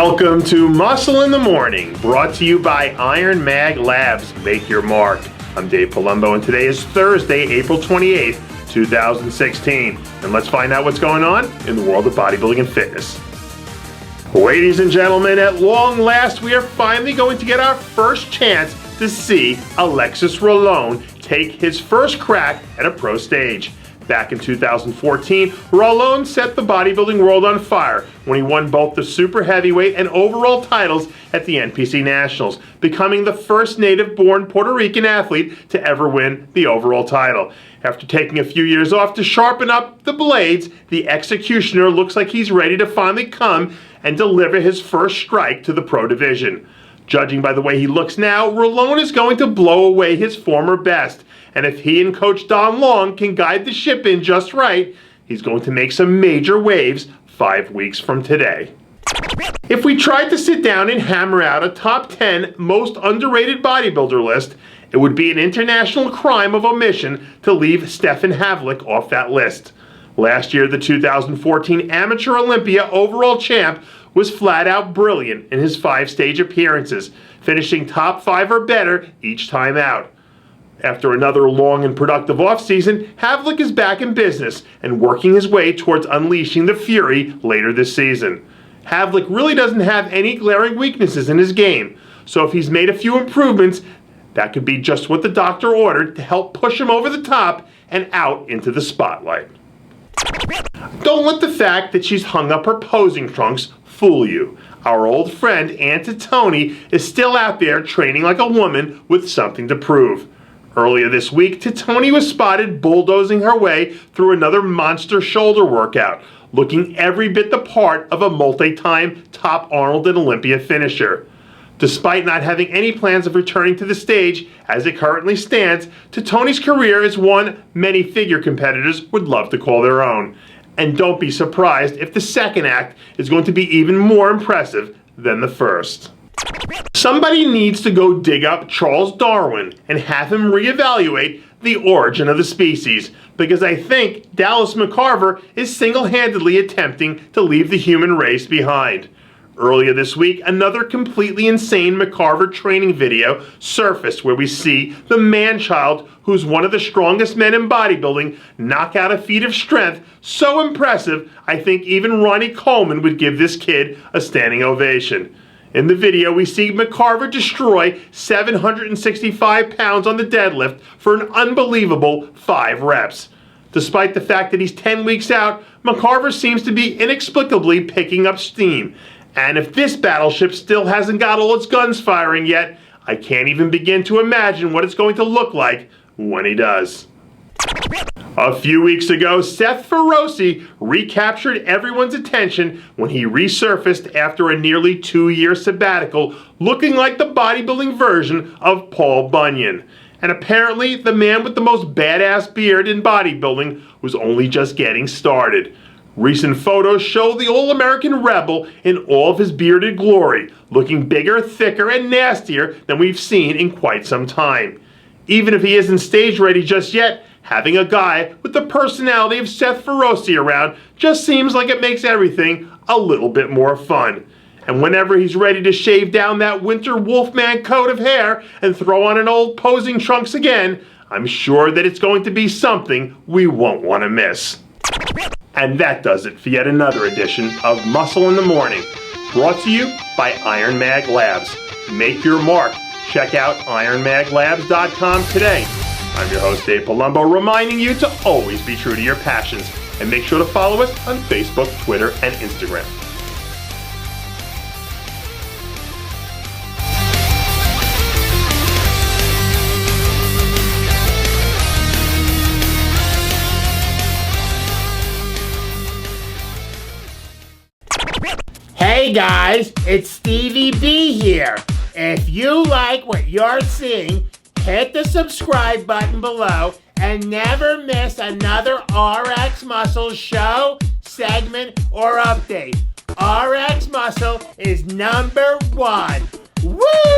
Welcome to Muscle in the Morning, brought to you by Iron Mag Labs. Make your mark. I'm Dave Palumbo, and today is Thursday, April 28th, 2016. And let's find out what's going on in the world of bodybuilding and fitness. Ladies and gentlemen, at long last, we are finally going to get our first chance to see Alexis Rolon take his first crack at a pro stage. Back in 2014, Rolon set the bodybuilding world on fire when he won both the super heavyweight and overall titles at the NPC Nationals, becoming the first native-born Puerto Rican athlete to ever win the overall title. After taking a few years off to sharpen up the blades, the executioner looks like he's ready to finally come and deliver his first strike to the pro division. Judging by the way he looks now, Rolon is going to blow away his former best. And if he and Coach Don Long can guide the ship in just right, he's going to make some major waves 5 weeks from today. If we tried to sit down and hammer out a top 10 most underrated bodybuilder list, it would be an international crime of omission to leave Stefan Havlik off that list. Last year, the 2014 Amateur Olympia overall champ was flat out brilliant in his 5-stage appearances, finishing top 5 or better each time out. After another long and productive offseason, Havlik is back in business and working his way towards unleashing the fury later this season. Havlik really doesn't have any glaring weaknesses in his game, so if he's made a few improvements, that could be just what the doctor ordered to help push him over the top and out into the spotlight. Don't let the fact that she's hung up her posing trunks fool you. Our old friend Aunt Titone is still out there training like a woman with something to prove. Earlier this week, Titone was spotted bulldozing her way through another monster shoulder workout, looking every bit the part of a multi-time top Arnold and Olympia finisher. Despite not having any plans of returning to the stage as it currently stands, Titone's career is one many figure competitors would love to call their own. And don't be surprised if the second act is going to be even more impressive than the first. Somebody needs to go dig up Charles Darwin and have him reevaluate the origin of the species, because I think Dallas McCarver is single-handedly attempting to leave the human race behind. Earlier this week, another completely insane McCarver training video surfaced where we see the man-child, who's one of the strongest men in bodybuilding, knock out a feat of strength so impressive I think even Ronnie Coleman would give this kid a standing ovation. In the video, we see McCarver destroy 765 pounds on the deadlift for an unbelievable 5 reps. Despite the fact that he's 10 weeks out, McCarver seems to be inexplicably picking up steam. And if this battleship still hasn't got all its guns firing yet, I can't even begin to imagine what it's going to look like when he does. A few weeks ago, Seth Feroce recaptured everyone's attention when he resurfaced after a nearly 2-year sabbatical, looking like the bodybuilding version of Paul Bunyan. And apparently, the man with the most badass beard in bodybuilding was only just getting started. Recent photos show the All-American Rebel in all of his bearded glory, looking bigger, thicker, and nastier than we've seen in quite some time. Even if he isn't stage ready just yet, having a guy with the personality of Seth Feroce around just seems like it makes everything a little bit more fun. And whenever he's ready to shave down that winter Wolfman coat of hair and throw on an old posing trunks again, I'm sure that it's going to be something we won't want to miss. And that does it for yet another edition of Muscle in the Morning, brought to you by Iron Mag Labs. Make your mark. Check out ironmaglabs.com today. I'm your host, Dave Palumbo, reminding you to always be true to your passions, and make sure to follow us on Facebook, Twitter, and Instagram. Hey guys, it's Stevie B here. If you like what you're seeing, hit the subscribe button below and never miss another RxMuscle show, segment, or update. RxMuscle is #1. Woo!